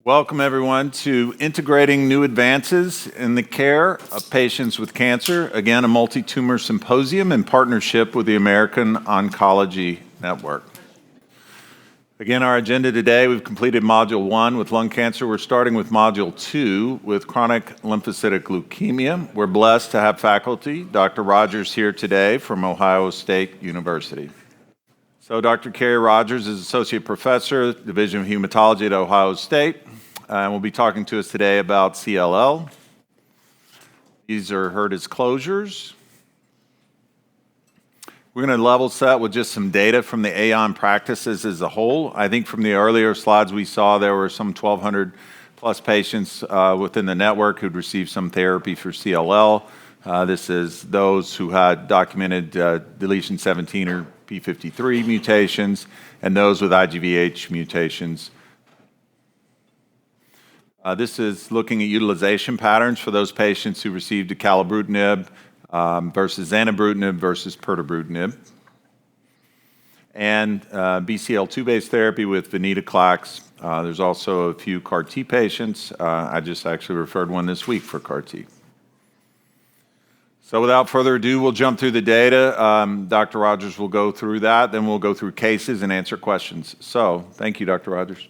Welcome, everyone, to Integrating New Advances in the Care of Patients with Cancer. Again, a Multitumor Symposium in partnership with the American Oncology Network. Again, our agenda today, we've completed Module 1 with lung cancer. We're starting with Module 2 with chronic lymphocytic leukemia. We're blessed to have faculty, Dr. Rogers here today from Ohio State University. So Dr. Carrie Rogers is Associate Professor, Division of Hematology at Ohio State, and will be talking to us today about CLL. These are her disclosures. We're going to level set with just some data from the AON practices as a whole. I think from the earlier slides we saw there were some 1,200 plus patients within the network who'd received some therapy for CLL. This is those who had documented deletion 17 or P53 mutations and those with IGVH mutations. This is looking at utilization patterns for those patients who received acalabrutinib versus zanubrutinib versus pirtobrutinib. And BCL2-based therapy with venetoclax. There's also a few CAR T patients. I just actually referred one this week for CAR T. So without further ado, we'll jump through the data. Dr. Rogers will go through that, then we'll go through cases and answer questions. So thank you, Dr. Rogers.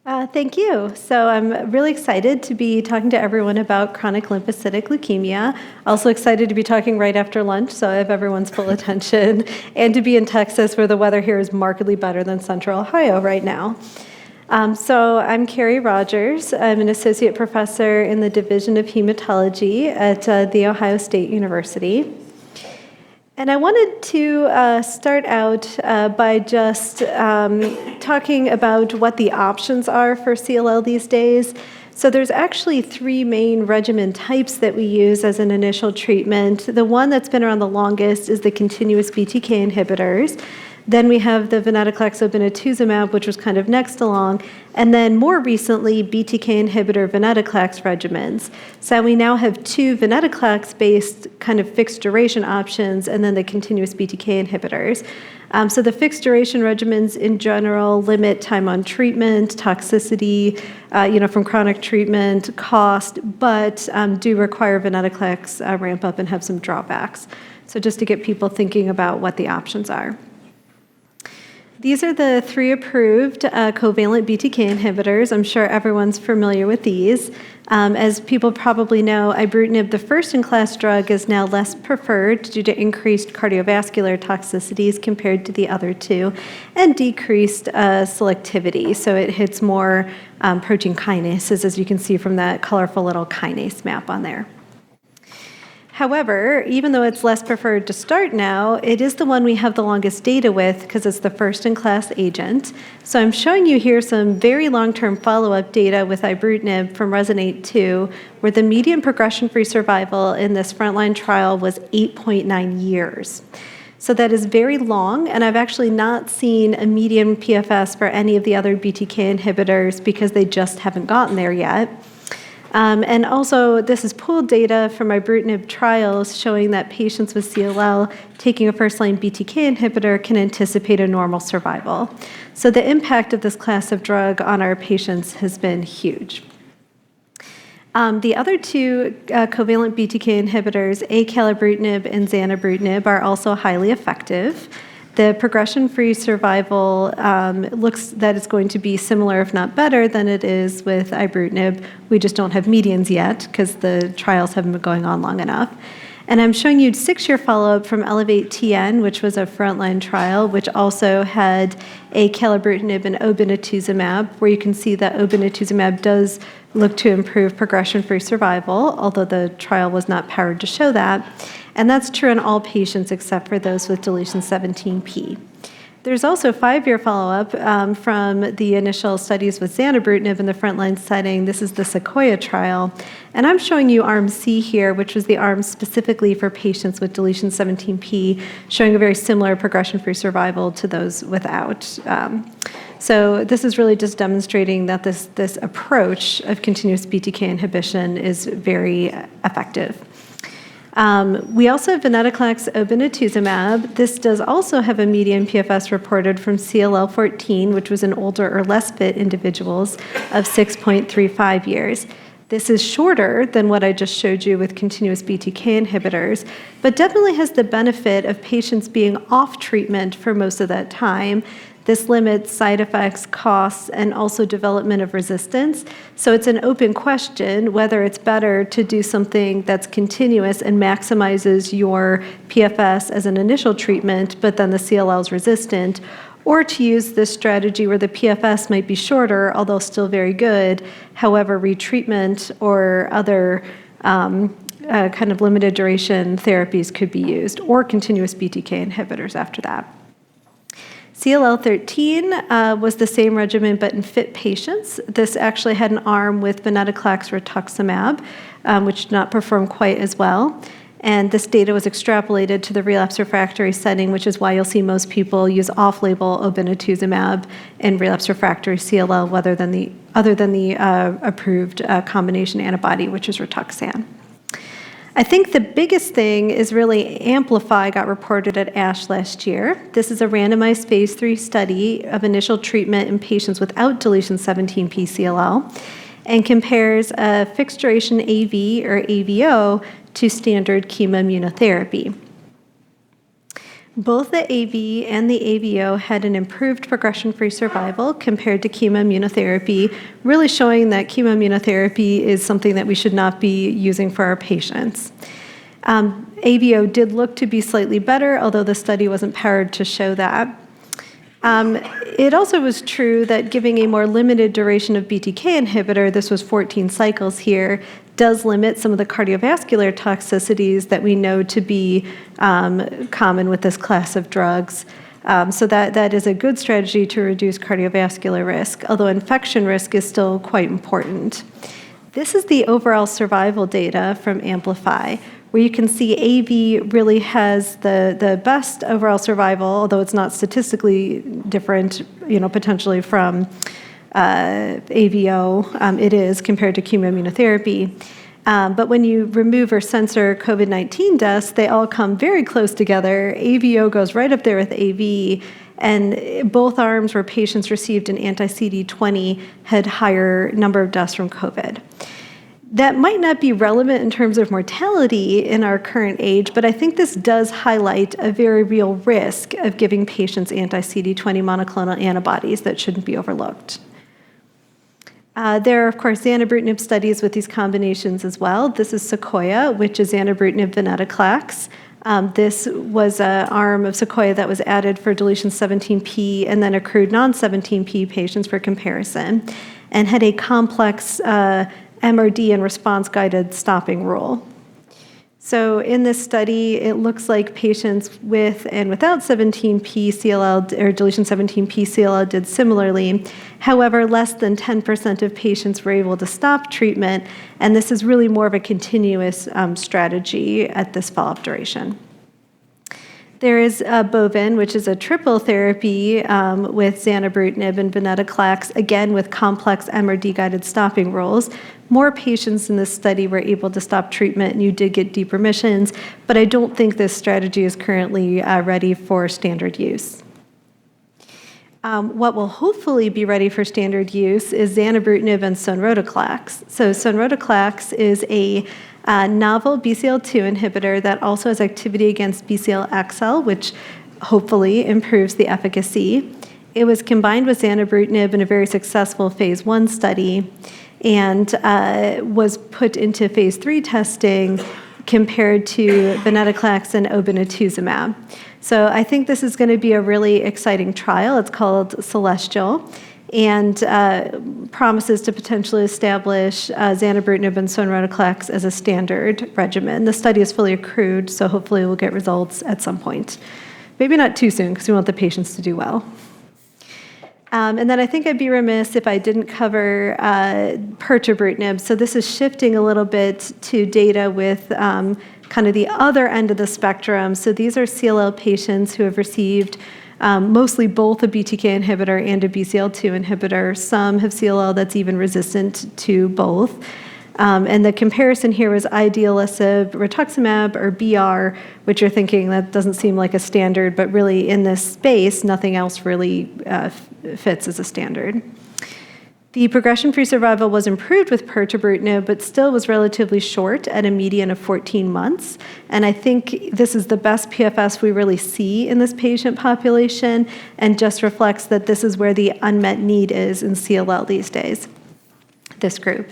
Thank you. So I'm really excited to be talking to everyone about chronic lymphocytic leukemia. Also excited to be talking right after lunch, so I have everyone's full attention, and to be in Texas where the weather here is markedly better than Central Ohio right now. So I'm Carrie Rogers. I'm an associate professor in the Division of Hematology at The Ohio State University. And I wanted to start out by just talking about what the options are for CLL these days. So there's actually three main regimen types that we use as an initial treatment. The one that's been around the longest is the continuous BTK inhibitors. Then we have the venetoclax obinutuzumab, which was kind of next along, and then more recently, BTK inhibitor venetoclax regimens. So we now have two venetoclax-based kind of fixed duration options, and then the continuous BTK inhibitors. So the fixed duration regimens in general limit time on treatment, toxicity, from chronic treatment, cost, but do require venetoclax ramp up and have some drawbacks. So just to get people thinking about what the options are. These are the three approved covalent BTK inhibitors. I'm sure everyone's familiar with these. As people probably know, ibrutinib, the first-in-class drug, is now less preferred due to increased cardiovascular toxicities compared to the other two, and decreased selectivity. So it hits more protein kinases, as you can see from that colorful little kinase map on there. However, even though it's less preferred to start now, it is the one we have the longest data with because it's the first-in-class agent. So I'm showing you here some very long-term follow-up data with ibrutinib from RESONATE-2, where the median progression-free survival in this frontline trial was 8.9 years. So that is very long, and I've actually not seen a median PFS for any of the other BTK inhibitors because they just haven't gotten there yet. And also, this is pooled data from ibrutinib trials showing that patients with CLL taking a first-line BTK inhibitor can anticipate a normal survival. So the impact of this class of drug on our patients has been huge. The other two covalent BTK inhibitors, acalabrutinib and zanubrutinib, are also highly effective. The progression-free survival looks that it's going to be similar, if not better, than it is with ibrutinib. We just don't have medians yet because the trials haven't been going on long enough. And I'm showing you 6-year follow-up from ELEVATE-TN, which was a frontline trial, which also had acalabrutinib and obinutuzumab, where you can see that obinutuzumab does look to improve progression-free survival, although the trial was not powered to show that. And that's true in all patients except for those with deletion 17p. There's also 5-year follow-up from the initial studies with zanubrutinib in the frontline setting. This is the Sequoia trial. And I'm showing you arm C here, which was the arm specifically for patients with deletion 17p, showing a very similar progression-free survival to those without. So this is really just demonstrating that this approach of continuous BTK inhibition is very effective. We also have venetoclax obinutuzumab. This does also have a median PFS reported from CLL14, which was in older or less fit individuals, of 6.35 years. This is shorter than what I just showed you with continuous BTK inhibitors, but definitely has the benefit of patients being off treatment for most of that time. This limits side effects, costs, and also development of resistance. So it's an open question whether it's better to do something that's continuous and maximizes your PFS as an initial treatment, but then the CLL is resistant, or to use this strategy where the PFS might be shorter, although still very good. However, retreatment or other kind of limited duration therapies could be used, or continuous BTK inhibitors after that. CLL13 was the same regimen, but in fit patients. This actually had an arm with venetoclax rituximab, which did not perform quite as well. And this data was extrapolated to the relapse refractory setting, which is why you'll see most people use off-label obinutuzumab in relapse refractory CLL, other than the approved combination antibody, which is Rituxan. I think the biggest thing is really Amplify got reported at ASH last year. This is a randomized phase 3 study of initial treatment in patients without deletion 17p CLL and compares a fixed duration AV or AVO to standard chemoimmunotherapy. Both the AV and the AVO had an improved progression-free survival compared to chemoimmunotherapy, really showing that chemoimmunotherapy is something that we should not be using for our patients. AVO did look to be slightly better, although the study wasn't powered to show that. It also was true that giving a more limited duration of BTK inhibitor, this was 14 cycles here, does limit some of the cardiovascular toxicities that we know to be common with this class of drugs. So that is a good strategy to reduce cardiovascular risk, although infection risk is still quite important. This is the overall survival data from Amplify, where you can see AV really has the best overall survival, although it's not statistically different, potentially from AVO. It is compared to chemoimmunotherapy. But when you remove or censor COVID-19 deaths, they all come very close together. AVO goes right up there with AV, and both arms where patients received an anti-CD20 had higher number of deaths from COVID. That might not be relevant in terms of mortality in our current age, but I think this does highlight a very real risk of giving patients anti-CD20 monoclonal antibodies that shouldn't be overlooked. There are, of course, zanubrutinib studies with these combinations as well. This is Sequoia, which is zanubrutinib venetoclax. This was an arm of Sequoia that was added for deletion 17p and then accrued non-17p patients for comparison, and had a complex MRD and response-guided stopping rule. So in this study, it looks like patients with and without 17p CLL or deletion 17p CLL did similarly. However, less than 10% of patients were able to stop treatment, and this is really more of a continuous strategy at this follow-up duration. There is Bovin, which is a triple therapy with zanubrutinib and venetoclax, again with complex MRD-guided stopping rules. More patients in this study were able to stop treatment, and you did get deep remissions, but I don't think this strategy is currently ready for standard use. What will hopefully be ready for standard use is zanubrutinib and sonrotoclax. So sonrotoclax is a novel BCL2 inhibitor that also has activity against BCL-XL, which hopefully improves the efficacy. It was combined with zanubrutinib in a very successful phase 1 study and was put into phase 3 testing compared to venetoclax and obinutuzumab. So I think this is going to be a really exciting trial. It's called Celestial, and promises to potentially establish zanubrutinib and sonrotoclax as a standard regimen. The study is fully accrued, so hopefully we'll get results at some point. Maybe not too soon, because we want the patients to do well. And then I think I'd be remiss if I didn't cover pirtobrutinib. So this is shifting a little bit to data with kind of the other end of the spectrum. So these are CLL patients who have received mostly both a BTK inhibitor and a BCL2 inhibitor. Some have CLL that's even resistant to both. And the comparison here was idelalisib, rituximab, or BR, which you're thinking that doesn't seem like a standard, but really in this space, nothing else really fits as a standard. The progression-free survival was improved with pirtobrutinib, but still was relatively short at a median of 14 months. And I think this is the best PFS we really see in this patient population and just reflects that this is where the unmet need is in CLL these days, this group.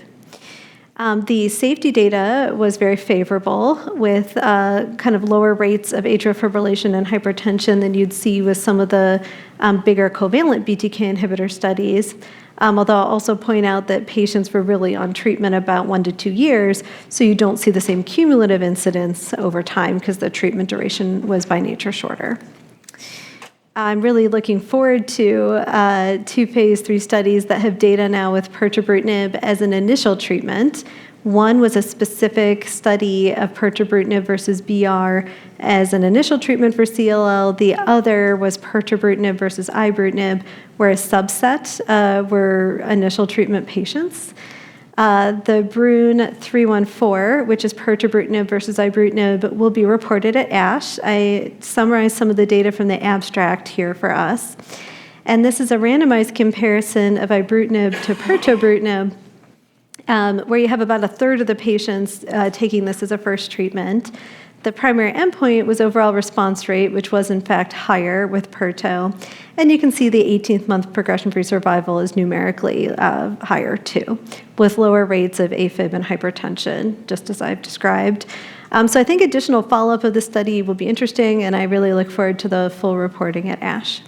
The safety data was very favorable with kind of lower rates of atrial fibrillation and hypertension than you'd see with some of the bigger covalent BTK inhibitor studies. Although I'll also point out that patients were really on treatment about 1 to 2 years, so you don't see the same cumulative incidence over time because the treatment duration was by nature shorter. I'm really looking forward to 2 phase 3 studies that have data now with pirtobrutinib as an initial treatment. One was a specific study of pirtobrutinib versus BR as an initial treatment for CLL. The other was pirtobrutinib versus ibrutinib, where a subset were initial treatment patients. The BRUN 314, which is pirtobrutinib versus ibrutinib, will be reported at ASH. I summarized some of the data from the abstract here for us. And this is a randomized comparison of ibrutinib to pirtobrutinib, where you have about a third of the patients taking this as a first treatment. The primary endpoint was overall response rate, which was in fact higher with Pirto. And you can see the 18th month progression-free survival is numerically higher too, with lower rates of AFib and hypertension, just as I've described. So I think additional follow-up of the study will be interesting, and I really look forward to the full reporting at ASH.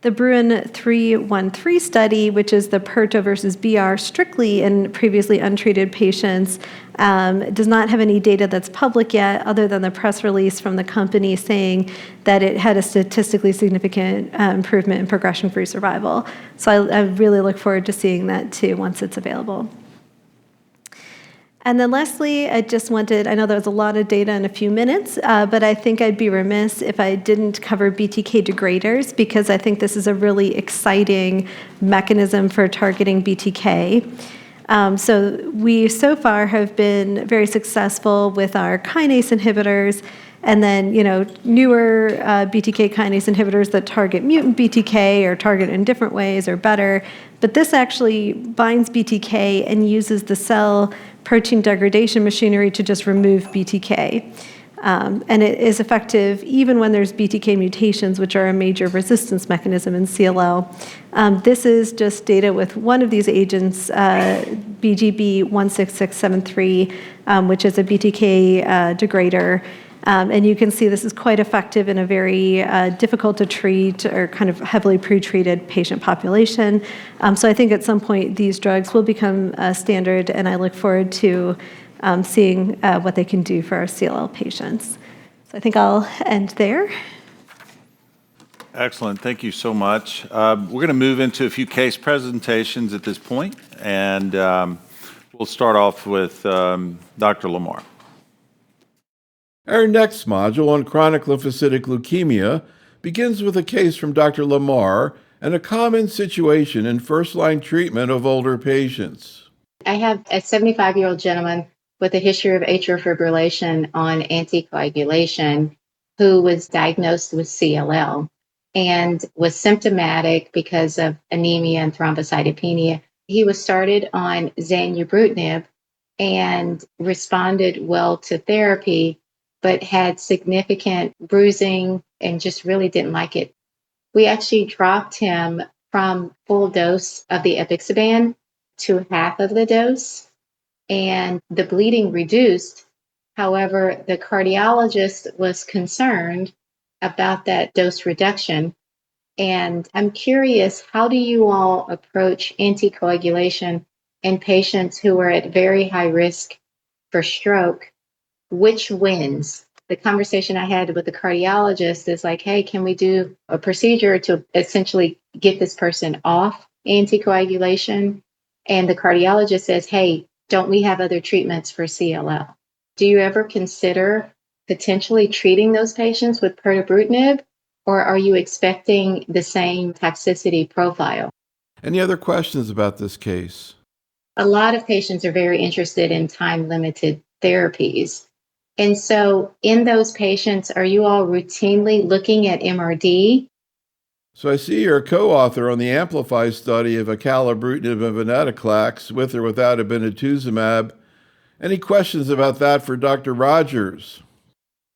The BRUIN 313 study, which is the Pirto versus BR strictly in previously untreated patients, does not have any data that's public yet other than the press release from the company saying that it had a statistically significant improvement in progression-free survival. So I really look forward to seeing that too once it's available. And then lastly, I know there was a lot of data in a few minutes, but I think I'd be remiss if I didn't cover BTK degraders because I think this is a really exciting mechanism for targeting BTK. So we so far have been very successful with our kinase inhibitors and then, newer BTK kinase inhibitors that target mutant BTK or target in different ways or better. But this actually binds BTK and uses the cell protein degradation machinery to just remove BTK. And it is effective even when there's BTK mutations, which are a major resistance mechanism in CLL. This is just data with one of these agents, BGB 16673, which is a BTK degrader. And you can see this is quite effective in a very difficult to treat or kind of heavily pretreated patient population. So I think at some point these drugs will become standard, and I look forward to seeing what they can do for our CLL patients. So I think I'll end there. Excellent. Thank you so much. We're going to move into a few case presentations at this point, and we'll start off with Dr. Lamar. Our next module on chronic lymphocytic leukemia begins with a case from Dr. Lamar and a common situation in first-line treatment of older patients. I have a 75-year-old gentleman with a history of atrial fibrillation on anticoagulation who was diagnosed with CLL and was symptomatic because of anemia and thrombocytopenia. He was started on zanubrutinib and responded well to therapy, but had significant bruising and just really didn't like it. We actually dropped him from full dose of the apixaban to half of the dose, and the bleeding reduced. However, the cardiologist was concerned about that dose reduction. And I'm curious, how do you all approach anticoagulation in patients who are at very high risk for stroke? Which wins? The conversation I had with the cardiologist is like, hey, can we do a procedure to essentially get this person off anticoagulation? And the cardiologist says, hey, don't we have other treatments for CLL? Do you ever consider potentially treating those patients with pirtobrutinib, or are you expecting the same toxicity profile? Any other questions about this case? a lot of patients are very interested in time-limited therapies. And so in those patients, are you all routinely looking at MRD? So I see you're a co-author on the Amplify study of acalabrutinib and venetoclax with or without obinutuzumab. Any questions about that for Dr. Rogers?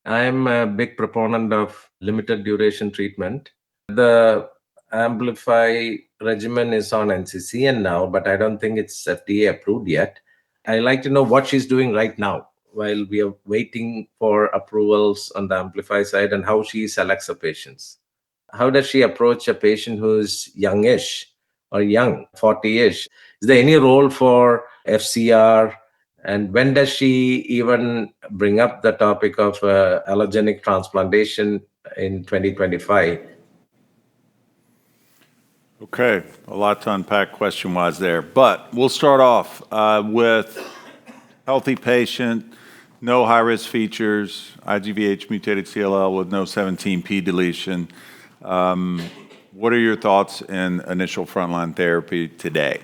I'm a big proponent of limited duration treatment. The Amplify regimen is on NCCN now, but I don't think it's FDA approved yet. I like to know what she's doing right now while we are waiting for approvals on the Amplify side and how she selects her patients. How does she approach a patient who's youngish or young, 40-ish? Is there any role for FCR? And when does she even bring up the topic of allogenic transplantation in 2025? Okay, a lot to unpack question-wise there, but we'll start off with healthy patient, no high-risk features, IGVH mutated CLL with no 17p deletion. What are your thoughts in initial frontline therapy today?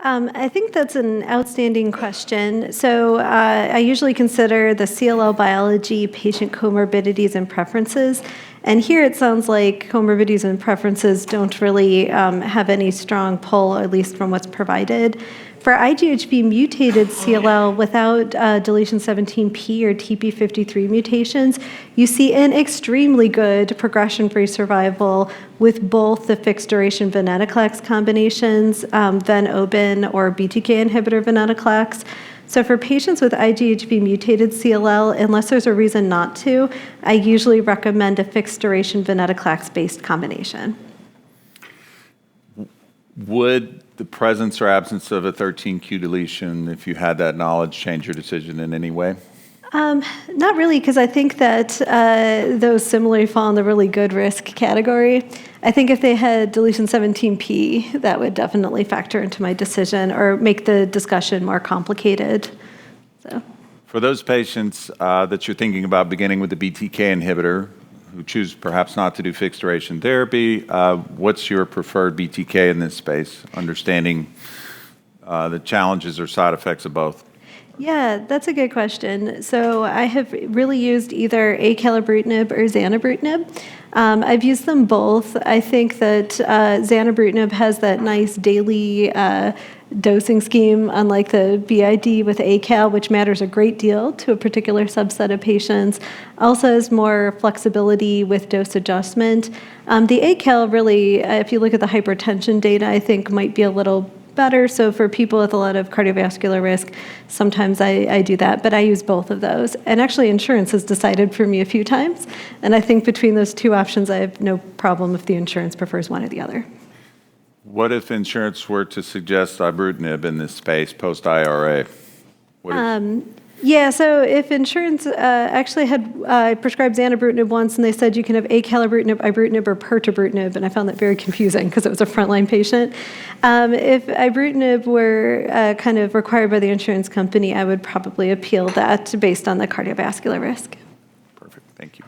I think that's an outstanding question. So I usually consider the CLL biology, patient comorbidities, and preferences. And here it sounds like comorbidities and preferences don't really have any strong pull, at least from what's provided. For IGHV mutated CLL without deletion 17p or TP53 mutations, you see an extremely good progression-free survival with both the fixed duration venetoclax combinations, ven-obin or BTK inhibitor venetoclax. So for patients with IGHV mutated CLL, unless there's a reason not to, I usually recommend a fixed duration venetoclax-based combination. Would the presence or absence of a 13q deletion, if you had that knowledge, change your decision in any way? Not really, because I think that those similarly fall in the really good risk category. I think if they had deletion 17p, that would definitely factor into my decision or make the discussion more complicated. So, For those patients that you're thinking about beginning with the BTK inhibitor, who choose perhaps not to do fixed duration therapy, what's your preferred BTK in this space, understanding the challenges or side effects of both? yeah, that's a good question. So I have really used either acalabrutinib or zanubrutinib. I've used them both. I think that zanubrutinib has that nice daily dosing scheme, unlike the BID with ACAL, which matters a great deal to a particular subset of patients. Also has more flexibility with dose adjustment. The ACAL really, if you look at the hypertension data, I think might be a little better. So for people with a lot of cardiovascular risk, sometimes I do that, but I use both of those. And actually insurance has decided for me a few times. And I think between those two options, I have no problem if the insurance prefers one or the other. What if insurance were to suggest ibrutinib in this space post-IRA? Yeah, so if insurance actually had prescribed zanubrutinib once and they said you can have acalabrutinib, ibrutinib, or pirtobrutinib, and I found that very confusing because it was a frontline patient. If ibrutinib were kind of required by the insurance company, I would probably appeal that based on the cardiovascular risk. Perfect, thank you.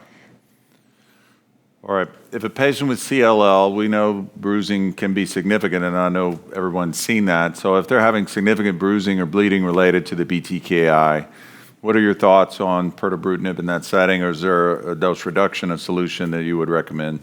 All right, if a patient with CLL, we know bruising can be significant, and I know everyone's seen that. So if they're having significant bruising or bleeding related to the BTKI, what are your thoughts on pirtobrutinib in that setting, or is there a dose reduction, a solution that you would recommend?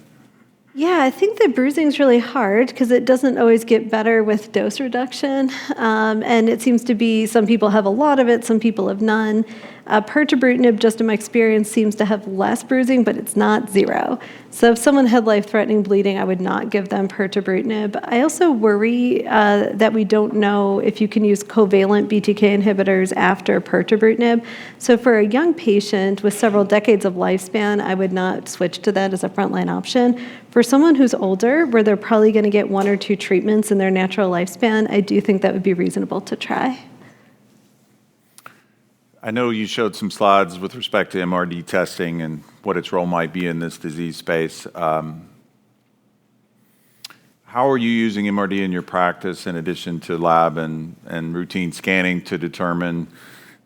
Yeah, I think the bruising is really hard because it doesn't always get better with dose reduction. And it seems to be some people have a lot of it, some people have none. Pirtobrutinib, just in my experience, seems to have less bruising, but it's not zero. So if someone had life-threatening bleeding, I would not give them pirtobrutinib. I also worry that we don't know if you can use covalent BTK inhibitors after pirtobrutinib. So for a young patient with several decades of lifespan, I would not switch to that as a frontline option. For someone who's older, where they're probably going to get one or two treatments in their natural lifespan, I do think that would be reasonable to try. I know you showed some slides with respect to MRD testing and what its role might be in this disease space. How are you using MRD in your practice in addition to lab and routine scanning to determine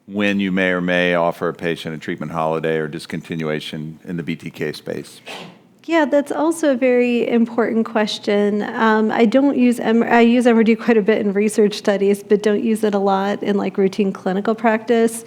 when you may or may offer a patient a treatment holiday or discontinuation in the BTK space? Yeah, that's also a very important question. I don't use I use MRD quite a bit in research studies, but don't use it a lot in like routine clinical practice.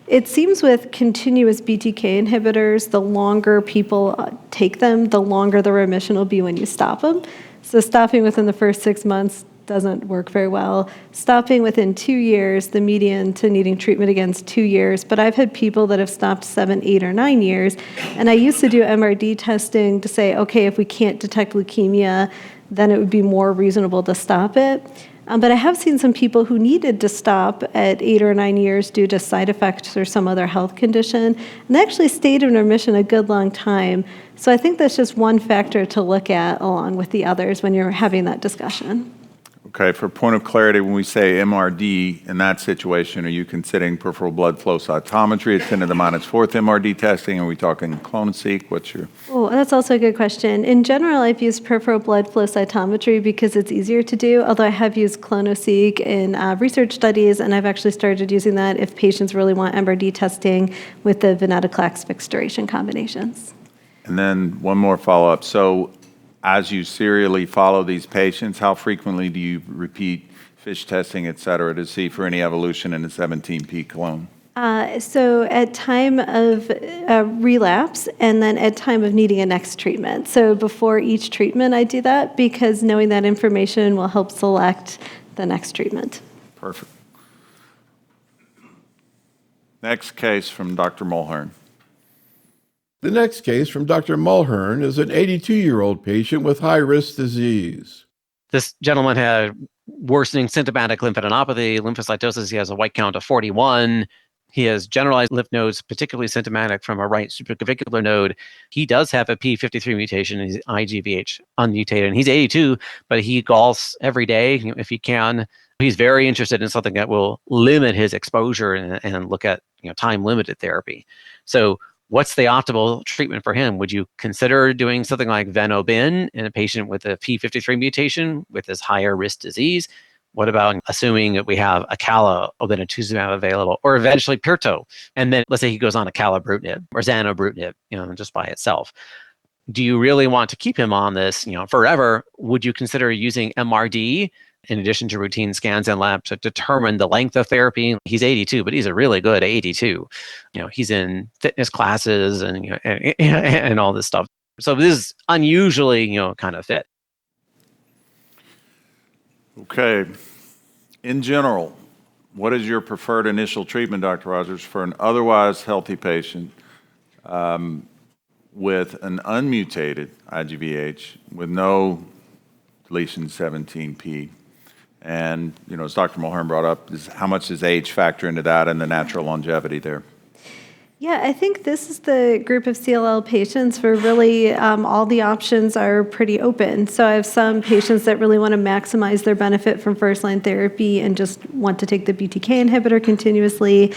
It seems with continuous BTK inhibitors, the longer people take them, the longer the remission will be when you stop them. So stopping within the first 6 months doesn't work very well. Stopping within 2 years, the median to needing treatment again is 2 years, but I've had people that have stopped 7, 8, or 9 years, and I used to do MRD testing to say, okay, if we can't detect leukemia, then it would be more reasonable to stop it. But I have seen some people who needed to stop at 8 or 9 years due to side effects or some other health condition, and they actually stayed in remission a good long time. So I think that's just one factor to look at along with the others when you're having that discussion. Okay, for point of clarity, when we say MRD in that situation, are you considering peripheral blood flow cytometry at 10 to the minus fourth MRD testing? Are we talking clonoSEQ? What's your... Oh, that's also a good question. In general, I've used peripheral blood flow cytometry because it's easier to do, although I have used clonoSEQ in research studies, and I've actually started using that if patients really want MRD testing with the venetoclax fixed duration combinations. And then one more follow-up. So as you serially follow these patients, how frequently do you repeat FISH testing, et cetera, to see for any evolution in the 17p clone? So at time of relapse and then at time of needing a next treatment. So before each treatment I do that because knowing that information will help select the next treatment. Perfect. Next case from Dr. Mulhern. The next case from Dr. Mulhern is an 82-year-old patient with high-risk disease. This gentleman had worsening symptomatic lymphadenopathy, lymphocytosis. He has a white count of 41. He has generalized lymph nodes, particularly symptomatic from a right supraclavicular node. He does have a P53 mutation, and he's IGVH unmutated. And he's 82, but he golfs every day if he can. He's very interested in something that will limit his exposure and look at time-limited therapy. So what's the optimal treatment for him? Would you consider doing something like Ven/Obin in a patient with a P53 mutation with this higher risk disease? What about assuming that we have acala obinutuzumab available, or eventually pirto, and then let's say he goes on acalabrutinib or zanubrutinib, just by itself? Do you really want to keep him on this, forever? Would you consider using MRD in addition to routine scans and labs to determine the length of therapy? He's 82, but he's a really good 82. He's in fitness classes and all this stuff. So this is unusually, kind of fit. Okay. In general, what is your preferred initial treatment, Dr. Rogers, for an otherwise healthy patient with an unmutated IGVH with no deletion 17p? And, as Dr. Mulhern brought up, how much does age factor into that and the natural longevity there? Yeah, I think this is the group of CLL patients where really all the options are pretty open. So I have some patients that really want to maximize their benefit from first-line therapy and just want to take the BTK inhibitor continuously.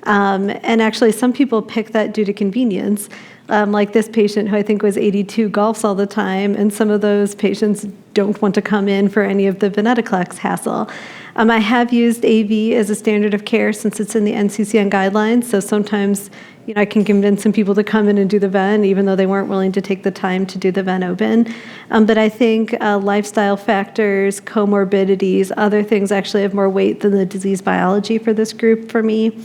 And actually, some people pick that due to convenience. Like this patient who I think was 82 golfs all the time, and some of those patients don't want to come in for any of the venetoclax hassle. I have used AV as a standard of care since it's in the NCCN guidelines, so sometimes I can convince some people to come in and do the ven, even though they weren't willing to take the time to do the Ven/Obin. But I think lifestyle factors, comorbidities, other things actually have more weight than the disease biology for this group for me.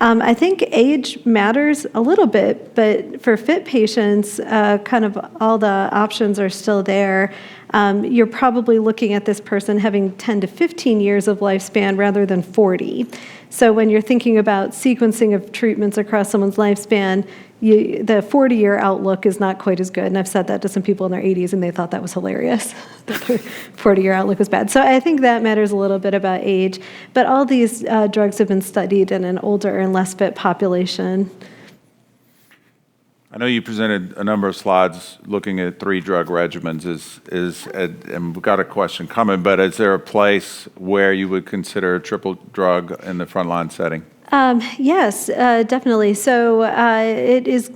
I think age matters a little bit, but for fit patients, kind of all the options are still there. You're probably looking at this person having 10 to 15 years of lifespan rather than 40. So when you're thinking about sequencing of treatments across someone's lifespan, the 40-year outlook is not quite as good. And I've said that to some people in their 80s, and they thought that was hilarious, that their 40-year outlook was bad. So I think that matters a little bit about age. But all these drugs have been studied in an older and less fit population. I know you presented a number of slides looking at 3 drug regimens. And we've got a question coming, but is there a place where you would consider a triple drug in the frontline setting? Yes, definitely. So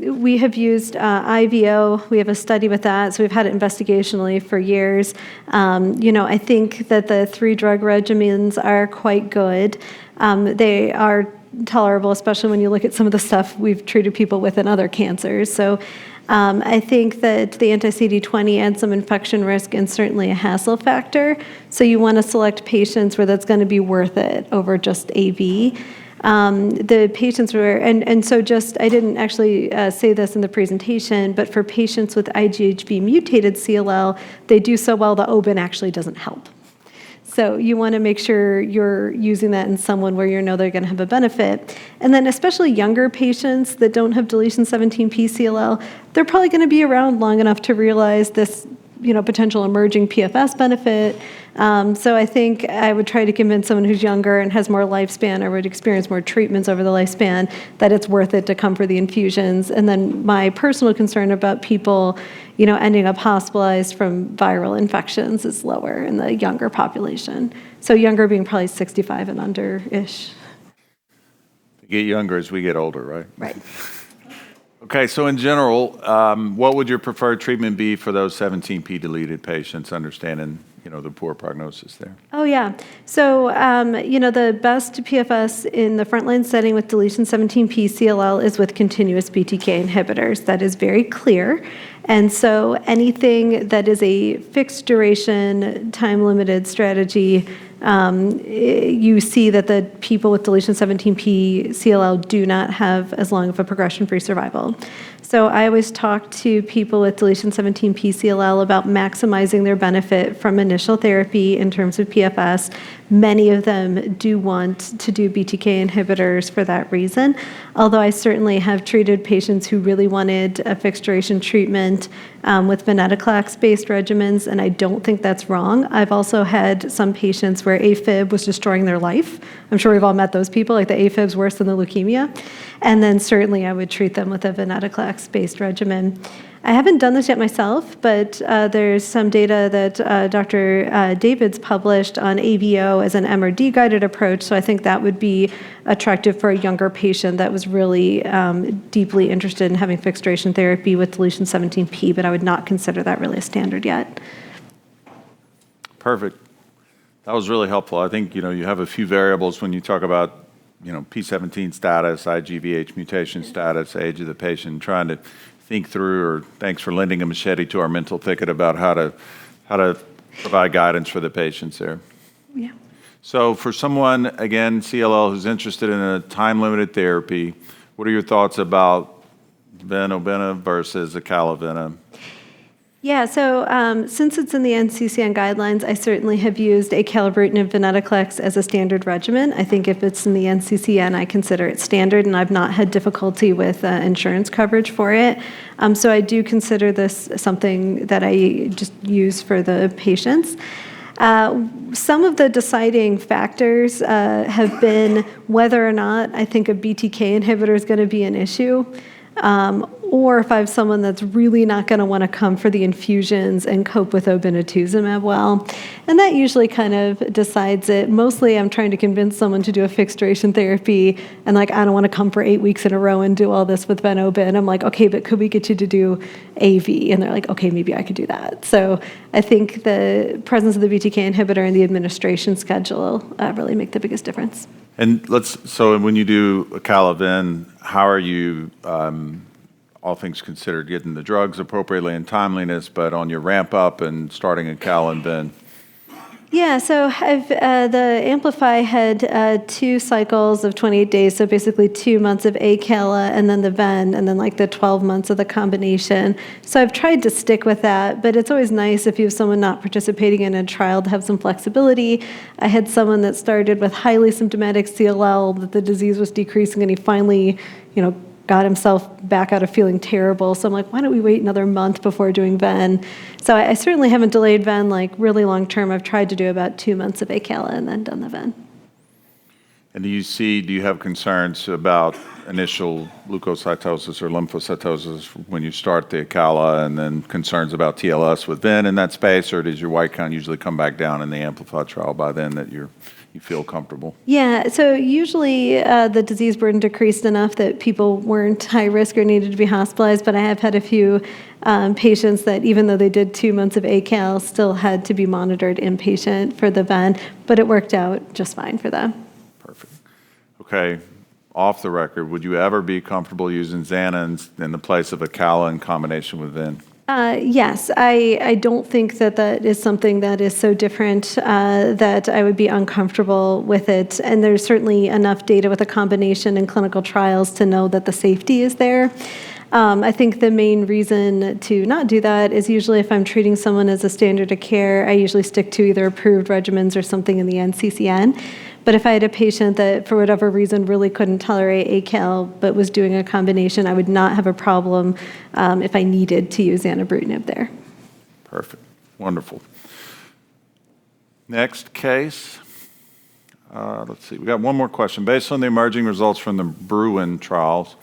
we have used IVO. We have a study with that. So we've had it investigationally for years. I think that the 3 drug regimens are quite good. They are tolerable, especially when you look at some of the stuff we've treated people with in other cancers. So I think that the anti-CD20 adds some infection risk and certainly a hassle factor. So you want to select patients where that's going to be worth it over just AV. The patients were, and so just, I didn't actually say this in the presentation, but for patients with IGHV mutated CLL, they do so well, the OBIN actually doesn't help. So you want to make sure you're using that in someone where you know they're going to have a benefit. And then especially younger patients that don't have deletion 17p CLL, they're probably going to be around long enough to realize this, potential emerging PFS benefit. So I think I would try to convince someone who's younger and has more lifespan or would experience more treatments over the lifespan that it's worth it to come for the infusions. And then my personal concern about people, ending up hospitalized from viral infections is lower in the younger population. So younger being probably 65 and under-ish. We get younger as we get older, right? Right. Okay, so in general, what would your preferred treatment be for those 17p deleted patients, understanding, the poor prognosis there? Oh, yeah. So, the best PFS in the frontline setting with deletion 17p CLL is with continuous BTK inhibitors. That is very clear. And so anything that is a fixed duration, time-limited strategy, you see that the people with deletion 17p CLL do not have as long of a progression-free survival. So I always talk to people with deletion 17p CLL about maximizing their benefit from initial therapy in terms of PFS. Many of them do want to do BTK inhibitors for that reason, although I certainly have treated patients who really wanted a fixed duration treatment with venetoclax-based regimens, and I don't think that's wrong. I've also had some patients where AFib was destroying their life. I'm sure we've all met those people, like the AFib's worse than the leukemia. And then certainly I would treat them with a venetoclax-based regimen. I haven't done this yet myself, but there's some data that Dr. Davids published on AVO as an MRD-guided approach, so I think that would be attractive for a younger patient that was really deeply interested in having fixed-duration therapy with deletion 17p, but I would not consider that really a standard yet. Perfect. That was really helpful. I think, you have a few variables when you talk about, P17 status, IGVH mutation status, age of the patient, trying to think through, or thanks for lending a machete to our mental thicket about how to provide guidance for the patients there. Yeah. So for someone, again, CLL, who's interested in a time-limited therapy, what are your thoughts about ven/obinna versus acalabina? Yeah, so since it's in the NCCN guidelines, I certainly have used acalabrutinib venetoclax as a standard regimen. I think if it's in the NCCN, I consider it standard, and I've not had difficulty with insurance coverage for it. So I do consider this something that I just use for the patients. Some of the deciding factors have been whether or not I think a BTK inhibitor is going to be an issue. Or if I have someone that's really not going to want to come for the infusions and cope with obinutuzumab well. And that usually kind of decides it. Mostly I'm trying to convince someone to do a fixed duration therapy, and I don't want to come for 8 weeks in a row and do all this with ven/obin. I'm like, okay, but could we get you to do AV? And they're like, okay, maybe I could do that. So I think the presence of the BTK inhibitor and the administration schedule really make the biggest difference. And so when you do acalabin, how are you, all things considered, getting the drugs appropriately and timeliness, but on your ramp up and starting acalabin? Yeah, so the Amplify had 2 cycles of 28 days, so basically 2 months of acala and then the ven, and then the 12 months of the combination. So I've tried to stick with that, but it's always nice if you have someone not participating in a trial to have some flexibility. I had someone that started with highly symptomatic CLL, that the disease was decreasing, and he finally, got himself back out of feeling terrible. So I'm like, why don't we wait another month before doing ven? So I certainly haven't delayed ven really long term. I've tried to do about 2 months of acala and then done the ven. And do you have concerns about initial leukocytosis or lymphocytosis when you start the acala, and then concerns about TLS with ven in that space, or does your white count usually come back down in the Amplify trial by then that you feel comfortable? Yeah, so usually the disease burden decreased enough that people weren't high risk or needed to be hospitalized, but I have had a few patients that even though they did 2 months of ACAL, still had to be monitored inpatient for the ven, but it worked out just fine for them. Perfect. Okay, off the record, would you ever be comfortable using Xana in the place of Acala in combination with Vin? Yes, I don't think that that is something that is so different that I would be uncomfortable with it. And there's certainly enough data with a combination in clinical trials to know that the safety is there. I think the main reason to not do that is usually if I'm treating someone as a standard of care, I usually stick to either approved regimens or something in the NCCN. But if I had a patient that, for whatever reason, really couldn't tolerate ACAL but was doing a combination, I would not have a problem if I needed to use zanubrutinib there. Perfect. Wonderful. Next case. Let's see. We got one more question. Based on the emerging results from the Bruin trials,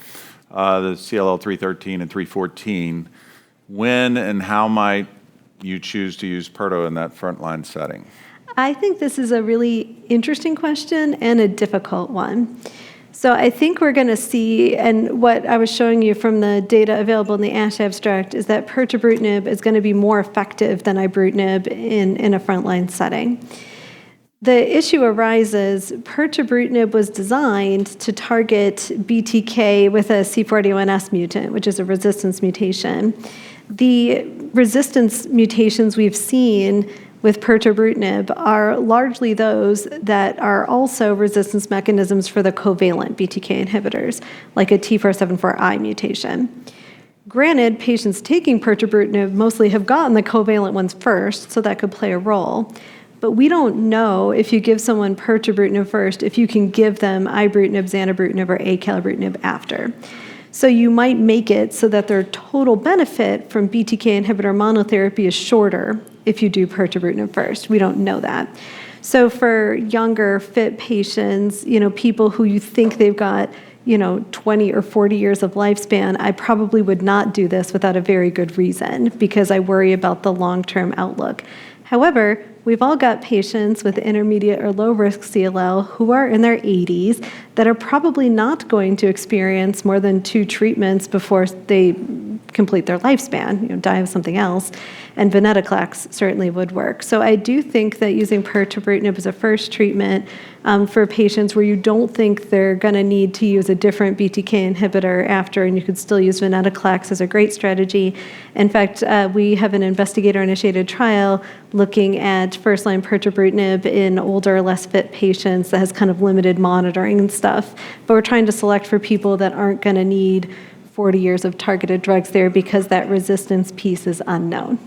the CLL 313 and 314, when and how might you choose to use Perto in that frontline setting? I think this is a really interesting question and a difficult one. So I think we're going to see, and what I was showing you from the data available in the ASH abstract, is that pirtobrutinib is going to be more effective than ibrutinib in a frontline setting. The issue arises, pirtobrutinib was designed to target BTK with a C41S mutant, which is a resistance mutation. The resistance mutations we've seen with pirtobrutinib are largely those that are also resistance mechanisms for the covalent BTK inhibitors, like a T474I mutation. Granted, patients taking pirtobrutinib mostly have gotten the covalent ones first, so that could play a role. But we don't know if you give someone pirtobrutinib first, if you can give them ibrutinib, zanubrutinib, or acalabrutinib after. So you might make it so that their total benefit from BTK inhibitor monotherapy is shorter if you do pirtobrutinib first. We don't know that. So for younger, fit patients, people who you think they've got 20 or 40 years of lifespan, I probably would not do this without a very good reason because I worry about the long-term outlook. However, we've all got patients with intermediate or low-risk CLL who are in their 80s that are probably not going to experience more than 2 treatments before they complete their lifespan, die of something else, and venetoclax certainly would work. So I do think that using pirtobrutinib as a first treatment for patients where you don't think they're going to need to use a different BTK inhibitor after, and you could still use venetoclax as a great strategy. In fact, we have an investigator-initiated trial looking at first-line pirtobrutinib in older, less fit patients that has kind of limited monitoring and stuff. But we're trying to select for people that aren't going to need 40 years of targeted drugs there because that resistance piece is unknown.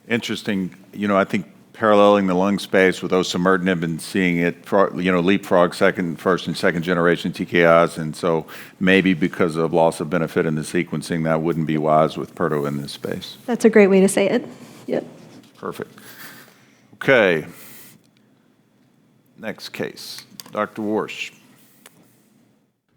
Interesting. I think paralleling the lung space with osimertinib and seeing it, leapfrog first and second generation TKIs, and so maybe because of loss of benefit in the sequencing, that wouldn't be wise with Perto in this space. That's a great way to say it. Yep. Perfect. Okay. Next case, Dr. Warsh.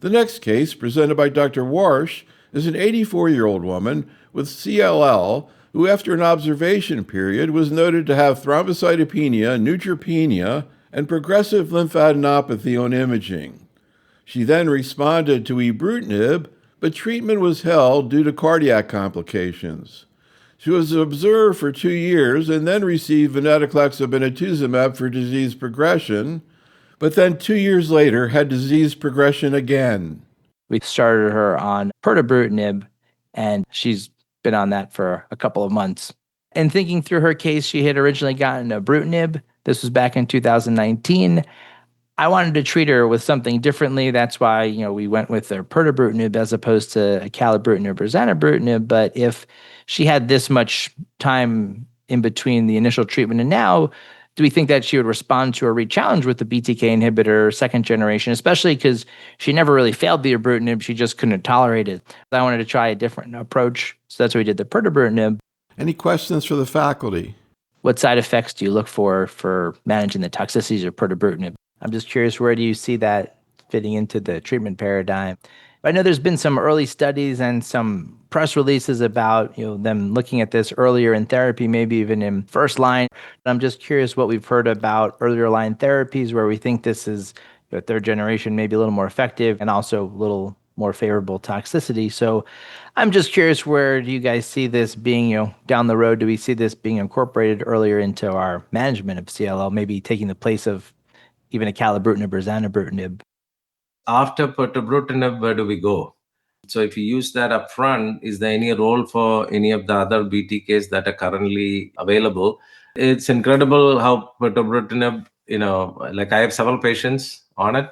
The next case, presented by Dr. Warsh, is an 84-year-old woman with CLL who, after an observation period, was noted to have thrombocytopenia, neutropenia, and progressive lymphadenopathy on imaging. She then responded to ibrutinib, but treatment was held due to cardiac complications. She was observed for 2 years and then received venetoclax obinutuzumab for disease progression, but then 2 years later had disease progression again. We started her on pirtobrutinib, and she's been on that for a couple of months. And thinking through her case, she had originally gotten ibrutinib. This was back in 2019. I wanted to treat her with something differently. That's why, we went with her pirtobrutinib as opposed to acalabrutinib or zanubrutinib. But if she had this much time in between the initial treatment and now, do we think that she would respond to a re-challenge with the BTK inhibitor second generation, especially because she never really failed the ibrutinib, she just couldn't tolerate it. I wanted to try a different approach, so that's why we did the pirtobrutinib. Any questions for the faculty? What side effects do you look for managing the toxicities of pirtobrutinib? I'm just curious, where do you see that fitting into the treatment paradigm? I know there's been some early studies and some press releases about them looking at this earlier in therapy, maybe even in first line. I'm just curious what we've heard about earlier line therapies where we think this is third generation, maybe a little more effective and also a little more favorable toxicity. So I'm just curious, where do you guys see this being, down the road? Do we see this being incorporated earlier into our management of CLL, maybe taking the place of even acalabrutinib or zanubrutinib? after pirtobrutinib, where do we go? So if you use that upfront, is there any role for any of the other BTKs that are currently available? It's incredible how pirtobrutinib, like I have several patients on it.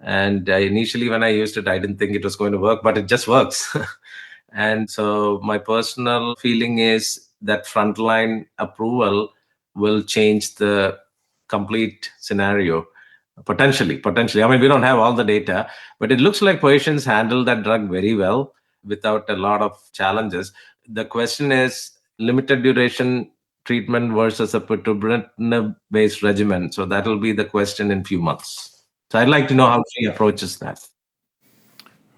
And initially, when I used it, I didn't think it was going to work, but it just works. And so my personal feeling is that frontline approval will change the complete scenario. Potentially. I mean, we don't have all the data, but it looks like patients handle that drug very well without a lot of challenges. The question is limited duration treatment versus a pirtobrutinib-based regimen. So that will be the question in few months. So I'd like to know how she approaches that.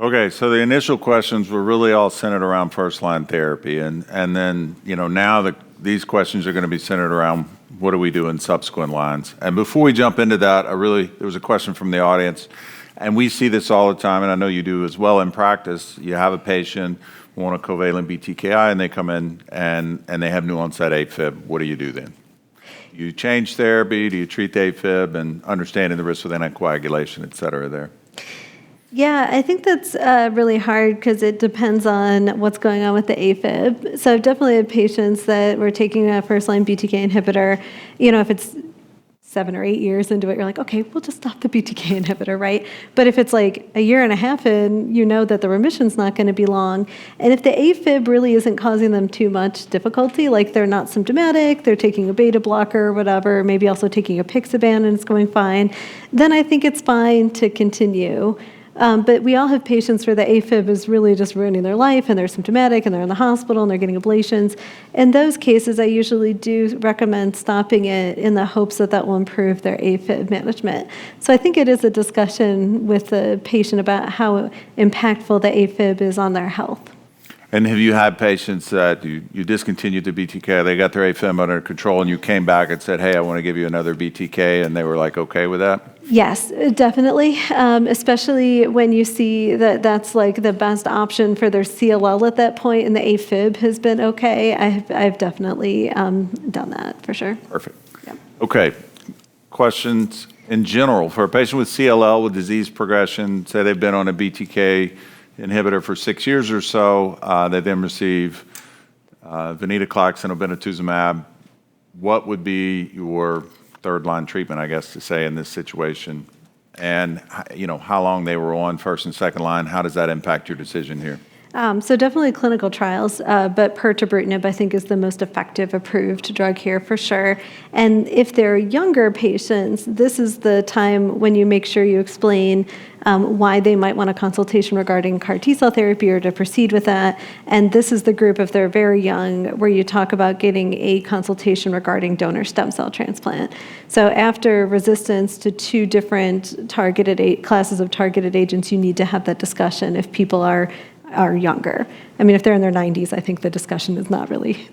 Okay, so the initial questions were really all centered around first-line therapy, and then now these questions are going to be centered around what do we do in subsequent lines. And before we jump into that, there was a question from the audience, and we see this all the time, and I know you do as well in practice. You have a patient on a covalent BTKI, and they come in and they have new onset AFib. What do you do then? Do you change therapy? Do you treat the AFib and understanding the risk with anticoagulation, et cetera there? Yeah, I think that's really hard because it depends on what's going on with the AFib. So I've definitely had patients that were taking a first-line BTK inhibitor. If it's 7 or 8 years into it, you're like, okay, we'll just stop the BTK inhibitor, right? But if it's like a year and a half in, you know that the remission's not going to be long. And if the AFib really isn't causing them too much difficulty, like they're not symptomatic, they're taking a beta blocker or whatever, maybe also taking a Pixaban and it's going fine, then I think it's fine to continue. But we all have patients where the AFib is really just ruining their life and they're symptomatic and they're in the hospital and they're getting ablations. In those cases, I usually do recommend stopping it in the hopes that will improve their AFib management. So I think it is a discussion with the patient about how impactful the AFib is on their health. And have you had patients that you discontinued the BTK, they got their AFib under control, and you came back and said, hey, I want to give you another BTK, and they were like, okay with that? Yes, definitely, especially when you see that that's like the best option for their CLL at that point, and the AFib has been okay. I've definitely done that for sure. Perfect. Yep. Okay. Questions in general for a patient with CLL with disease progression, say they've been on a BTK inhibitor for 6 years or so, they then receive venetoclax and obinutuzumab. What would be your third-line treatment, I guess, to say in this situation? And, how long they were on first and second line, how does that impact your decision here? So definitely clinical trials, but pirtobrutinib, I think, is the most effective approved drug here for sure. And if they're younger patients, this is the time when you make sure you explain why they might want a consultation regarding CAR T-cell therapy or to proceed with that. And this is the group, if they're very young, where you talk about getting a consultation regarding donor stem cell transplant. So after resistance to 2 different targeted classes of targeted agents, you need to have that discussion if people are younger. I mean, if they're in their 90s, I think the discussion is not really,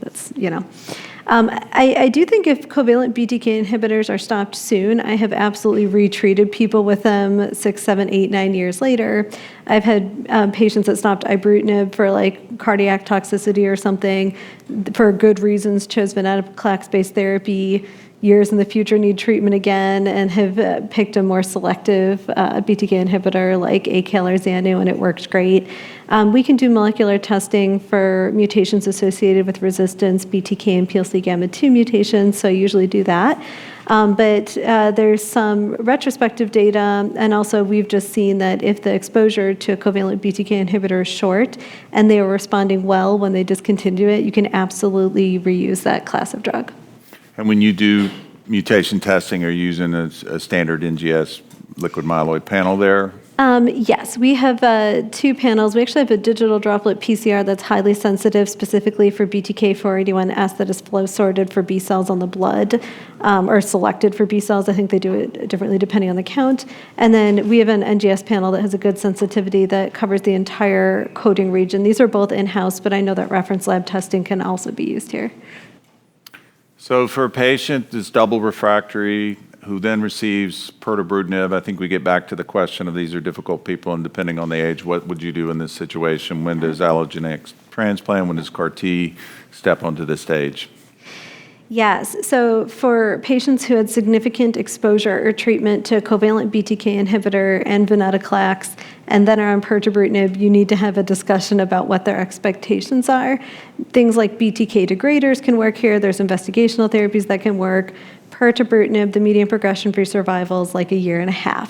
I do think if covalent BTK inhibitors are stopped soon, I have absolutely retreated people with them 6, 7, 8, 9 years later. I've had patients that stopped ibrutinib for like cardiac toxicity or something for good reasons, chose venetoclax-based therapy, years in the future need treatment again, and have picked a more selective BTK inhibitor like ACAL or Xanu, and it works great. We can do molecular testing for mutations associated with resistance, BTK and PLC gamma 2 mutations, so I usually do that. But there's some retrospective data, and also we've just seen that if the exposure to a covalent BTK inhibitor is short and they are responding well when they discontinue it, you can absolutely reuse that class of drug. And when you do mutation testing, are you using a standard NGS liquid myeloid panel there? Yes, we have 2 panels. We actually have a digital droplet PCR that's highly sensitive specifically for BTK481S that is flow sorted for B cells on the blood, or selected for B cells. I think they do it differently depending on the count. And then we have an NGS panel that has a good sensitivity that covers the entire coding region. These are both in-house, but I know that reference lab testing can also be used here. So for a patient that's double refractory who then receives pirtobrutinib, I think we get back to the question of these are difficult people, and depending on the age, what would you do in this situation? When does allogeneic transplant, when does CAR T step onto the stage? Yes. So for patients who had significant exposure or treatment to a covalent BTK inhibitor and venetoclax, and then are on pirtobrutinib, you need to have a discussion about what their expectations are. Things like BTK degraders can work here. There's investigational therapies that can work. Pirtobrutinib, the median progression-free survival is like 1.5 years.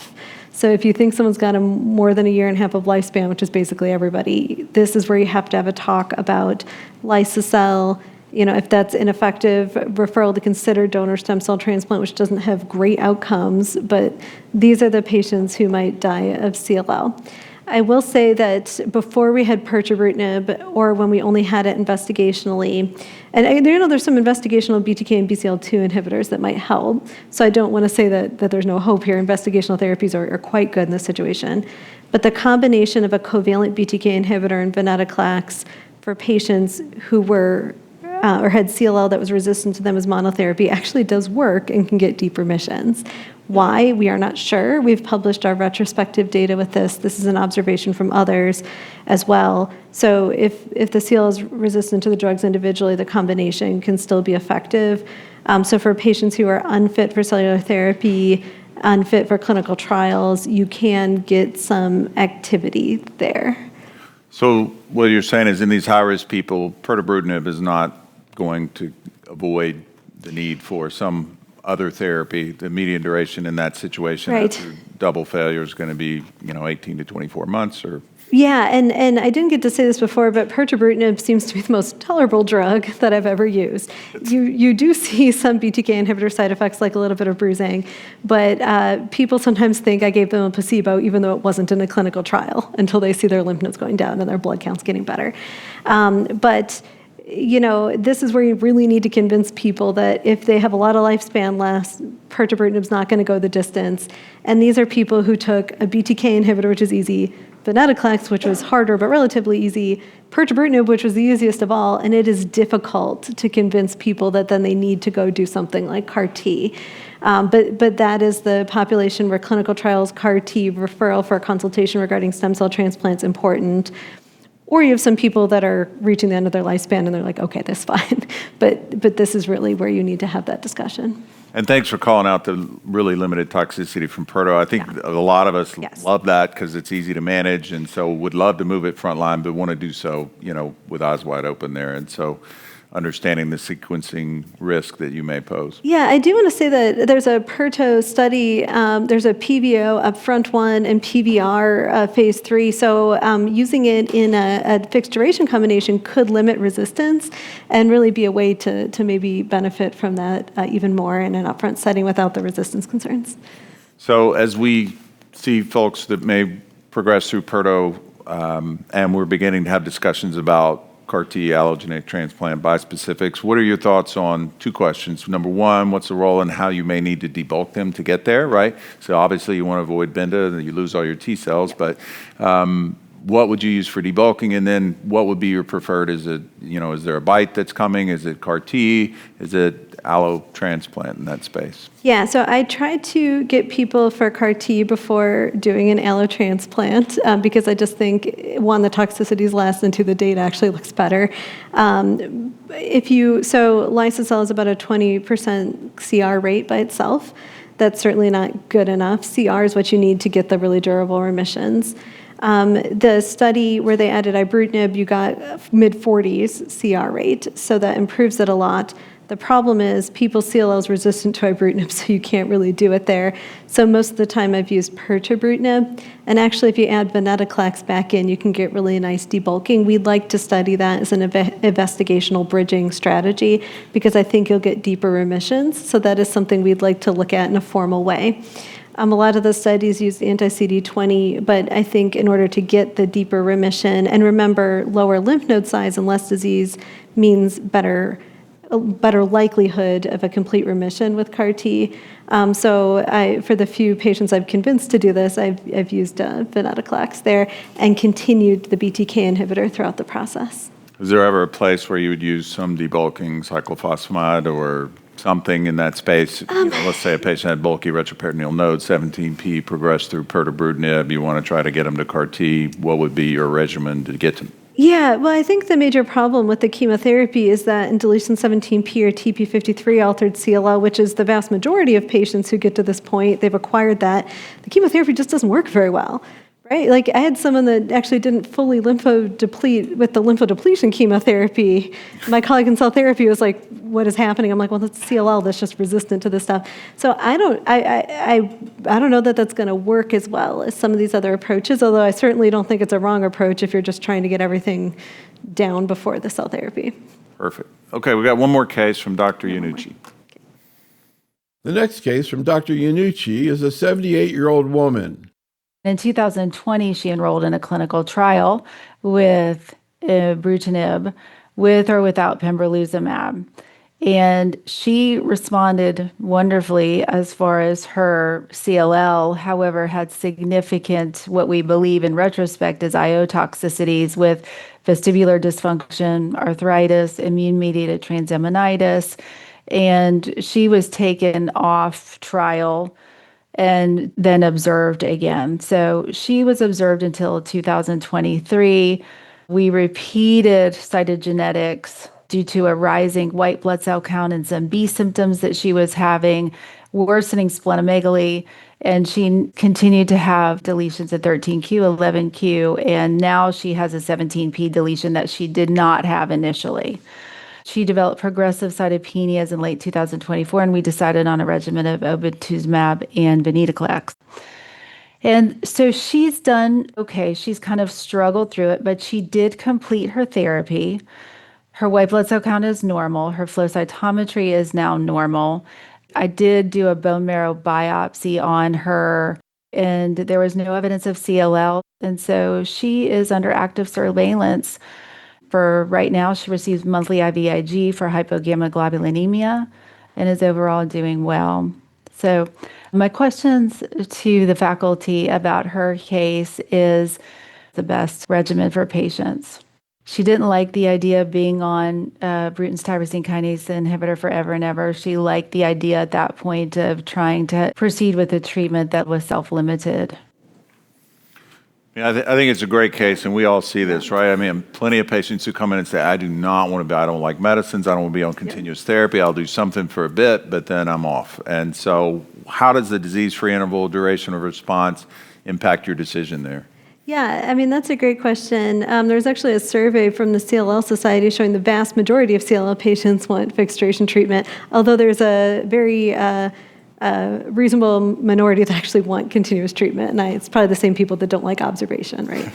So if you think someone's got more than 1.5 years of lifespan, which is basically everybody, this is where you have to have a talk about lysocell. If that's ineffective, referral to consider donor stem cell transplant, which doesn't have great outcomes, but these are the patients who might die of CLL. I will say that before we had pirtobrutinib, or when we only had it investigationally, and there's some investigational BTK and BCL2 inhibitors that might help, so I don't want to say that there's no hope here. Investigational therapies are quite good in this situation. But the combination of a covalent BTK inhibitor and venetoclax for patients who were or had CLL that was resistant to them as monotherapy actually does work and can get deep remissions. Why? We are not sure. We've published our retrospective data with this. This is an observation from others as well. So if the CLL is resistant to the drugs individually, the combination can still be effective. So for patients who are unfit for cellular therapy, unfit for clinical trials, you can get some activity there. So what you're saying is in these high-risk people, pirtobrutinib is not going to avoid the need for some other therapy. The median duration in that situation after double failure is going to be 18 to 24 months or... Yeah, and I didn't get to say this before, but pirtobrutinib seems to be the most tolerable drug that I've ever used. You do see some BTK inhibitor side effects, like a little bit of bruising, but people sometimes think I gave them a placebo, even though it wasn't in a clinical trial, until they see their lymph nodes going down and their blood counts getting better. But this is where you really need to convince people that if they have a lot of lifespan left, pirtobrutinib's not going to go the distance. And these are people who took a BTK inhibitor, which is easy, venetoclax, which was harder but relatively easy, pirtobrutinib, which was the easiest of all, and it is difficult to convince people that then they need to go do something like CAR-T. But that is the population where clinical trials, CAR-T, referral for a consultation regarding stem cell transplants important. Or you have some people that are reaching the end of their lifespan and they're like, okay, that's fine. But this is really where you need to have that discussion. And thanks for calling out the really limited toxicity from Pirto. I think a lot of us love that because it's easy to manage, and so would love to move it frontline, but want to do so, with eyes wide open there. And so understanding the sequencing risk that you may pose. Yeah, I do want to say that there's a Pirto study, there's a PVO upfront one and PVR phase 3. So using it in a fixed duration combination could limit resistance and really be a way to maybe benefit from that even more in an upfront setting without the resistance concerns. So as we see folks that may progress through Pirto, and we're beginning to have discussions about CAR-T, allogeneic transplant, bispecifics. What are your thoughts on two questions? Number one, what's the role and how you may need to debulk them to get there, right? So obviously you want to avoid BINDA and you lose all your T cells, but what would you use for debulking? And then what would be your preferred? Is it, is there a BiTE that's coming? Is it CAR-T? Is it allo transplant in that space? Yeah, so I try to get people for CAR-T before doing an allo transplant because I just think, one, the toxicity is less, and two, the data actually looks better. So lysocell is about a 20% CR rate by itself. That's certainly not good enough. CR is what you need to get the really durable remissions. The study where they added ibrutinib, you got mid-40s CR rate, so that improves it a lot. The problem is people's CLL is resistant to ibrutinib, so you can't really do it there. So most of the time I've used pirtobrutinib, and actually if you add venetoclax back in, you can get really nice debulking. We'd like to study that as an investigational bridging strategy because I think you'll get deeper remissions, so that is something we'd like to look at in a formal way. A lot of the studies use anti-CD20, but I think in order to get the deeper remission, and remember, lower lymph node size and less disease means better likelihood of a complete remission with CAR-T. So for the few patients I've convinced to do this, I've used venetoclax there and continued the BTK inhibitor throughout the process. Is there ever a place where you would use some debulking cyclophosphamide or something in that space? Let's say a patient had bulky retroperitoneal node, 17P, progressed through pirtobrutinib. You want to try to get them to CAR-T. What would be your regimen to get to? Yeah, well, I think the major problem with the chemotherapy is that in deletion 17p or TP53 altered CLL, which is the vast majority of patients who get to this point, they've acquired that, the chemotherapy just doesn't work very well, right? Like I had someone that actually didn't fully lymphodeplete with the lymphodepletion chemotherapy. My colleague in cell therapy was like, what is happening? I'm like, well, that's CLL that's just resistant to this stuff. So I don't know that that's going to work as well as some of these other approaches, although I certainly don't think it's a wrong approach if you're just trying to get everything down before the cell therapy. Perfect. Okay, we got one more case from Dr. Iannucci. The next case from Dr. Iannucci is a 78-year-old woman. In 2020, she enrolled in a clinical trial with ibrutinib, with or without pembrolizumab. And she responded wonderfully as far as her CLL, however, had significant, what we believe in retrospect is IO toxicities with vestibular dysfunction, arthritis, immune-mediated transaminitis, and she was taken off trial and then observed again. So she was observed until 2023. We repeated cytogenetics due to a rising white blood cell count and some B symptoms that she was having, worsening splenomegaly, and she continued to have deletions at 13q, 11q, and now she has a 17p deletion that she did not have initially. She developed progressive cytopenias in late 2024, and we decided on a regimen of obinutuzumab and venetoclax. And so she's done okay. She's kind of struggled through it, but she did complete her therapy. Her white blood cell count is normal. Her flow cytometry is now normal. I did do a bone marrow biopsy on her, and there was no evidence of CLL. And so she is under active surveillance. For right now, she receives monthly IVIG for hypogammaglobulinemia and is overall doing well. So my questions to the faculty about her case is the best regimen for patients. She didn't like the idea of being on Bruton's tyrosine kinase inhibitor forever and ever. She liked the idea at that point of trying to proceed with a treatment that was self-limited. Yeah, I think it's a great case, and we all see this, right? I mean, plenty of patients who come in and say, I do not want to be, I don't like medicines, I don't want to be on continuous therapy, I'll do something for a bit, but then I'm off. And so how does the disease-free interval, duration of response impact your decision there? Yeah, I mean, that's a great question. There's actually a survey from the CLL Society showing the vast majority of CLL patients want fixed duration treatment, although there's a very reasonable minority that actually want continuous treatment, and it's probably the same people that don't like observation, right?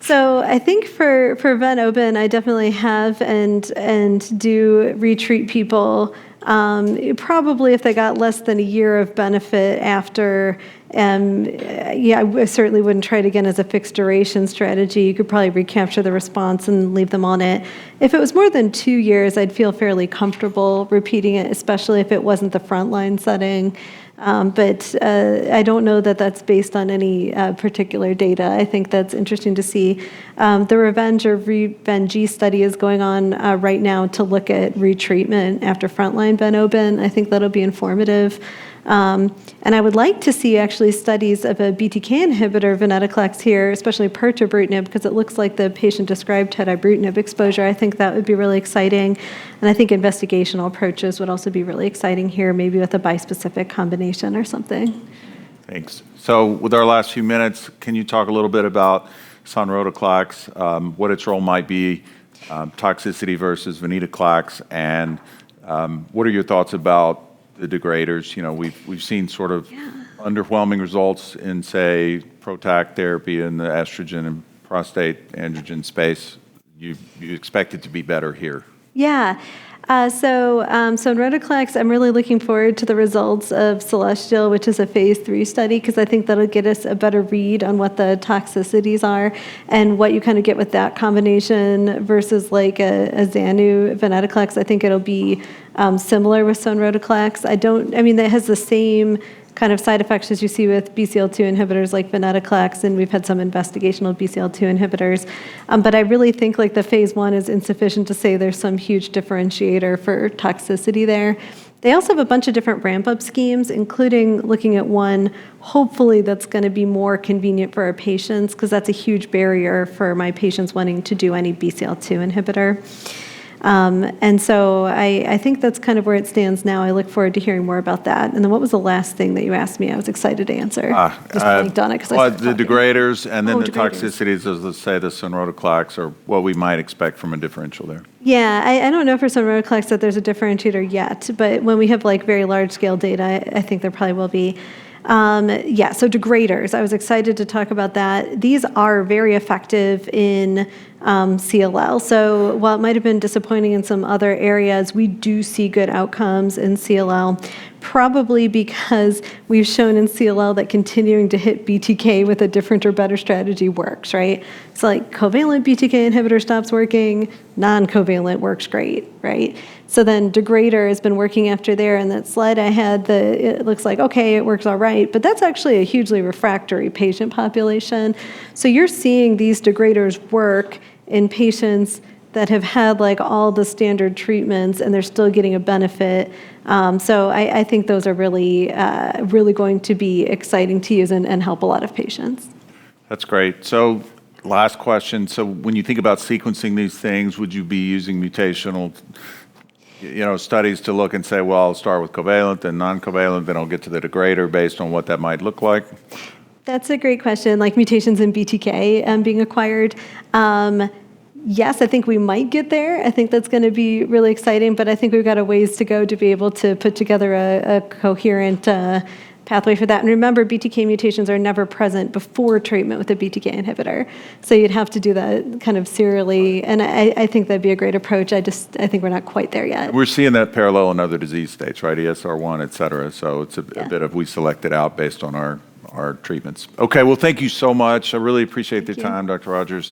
So I think for Ven-Oben, I definitely have and do retreat people probably if they got less than a year of benefit after. I certainly wouldn't try it again as a fixed duration strategy. You could probably recapture the response and leave them on it. If it was more than 2 years, I'd feel fairly comfortable repeating it, especially if it wasn't the frontline setting. But I don't know that that's based on any particular data. I think that's interesting to see. The Revenge or Revenge study is going on right now to look at retreatment after frontline Ven-Oben. I think that'll be informative. And I would like to see actually studies of a BTK inhibitor, venetoclax here, especially pirtobrutinib, because it looks like the patient described had ibrutinib exposure. I think that would be really exciting. And I think investigational approaches would also be really exciting here, maybe with a bispecific combination or something. Thanks. So with our last few minutes, can you talk a little bit about sonrotoclax, what its role might be, toxicity versus venetoclax, and what are your thoughts about the degraders? You know, we've seen sort of underwhelming results in, say, PROTAC therapy in the estrogen and prostate androgen space. You expect it to be better here? Yeah. So in sonrotoclax, I'm really looking forward to the results of Celestial, which is a phase 3 study, because I think that'll get us a better read on what the toxicities are and what you kind of get with that combination versus like a Xanu venetoclax. I think it'll be similar with sonrotoclax. That has the same kind of side effects as you see with BCL2 inhibitors like venetoclax, and we've had some investigational BCL2 inhibitors. But I really think like the phase 1 is insufficient to say there's some huge differentiator for toxicity there. They also have a bunch of different ramp-up schemes, including looking at one, hopefully that's going to be more convenient for our patients, because that's a huge barrier for my patients wanting to do any BCL2 inhibitor. And so I think that's kind of where it stands now. I look forward to hearing more about that. And then what was the last thing that you asked me? I was excited to answer. Just blanked on it because I started the talking. degraders and then the degraders. toxicities, as let's say the sonrotoclax, or what we might expect from a differential there. Yeah, I don't know for sonrotoclax that there's a differentiator yet, but when we have like very large scale data, I think there probably will be. Yeah, so degraders, I was excited to talk about that. These are very effective in CLL. So while it might have been disappointing in some other areas, we do see good outcomes in CLL, probably because we've shown in CLL that continuing to hit BTK with a different or better strategy works, right? So like covalent BTK inhibitor stops working, non-covalent works great, right? So then degrader has been working after there, and that slide I had, it looks like, okay, it works all right, but that's actually a hugely refractory patient population. So you're seeing these degraders work in patients that have had like all the standard treatments and they're still getting a benefit. So I think those are really, really going to be exciting to use and help a lot of patients. That's great. So last question. So when you think about sequencing these things, would you be using mutational studies to look and say, well, I'll start with covalent and non-covalent, then I'll get to the degrader based on what that might look like? That's a great question, like mutations in BTK being acquired. Yes, I think we might get there. I think that's going to be really exciting, but I think we've got a ways to go to be able to put together a coherent pathway for that. And remember, BTK mutations are never present before treatment with a BTK inhibitor. So you'd have to do that kind of serially, and I think that'd be a great approach. I think we're not quite there yet. We're seeing that parallel in other disease states, right? ESR1, et cetera. So it's a bit of we selected out based on our treatments. Okay, well, thank you so much. I really appreciate the time, Dr. Rogers.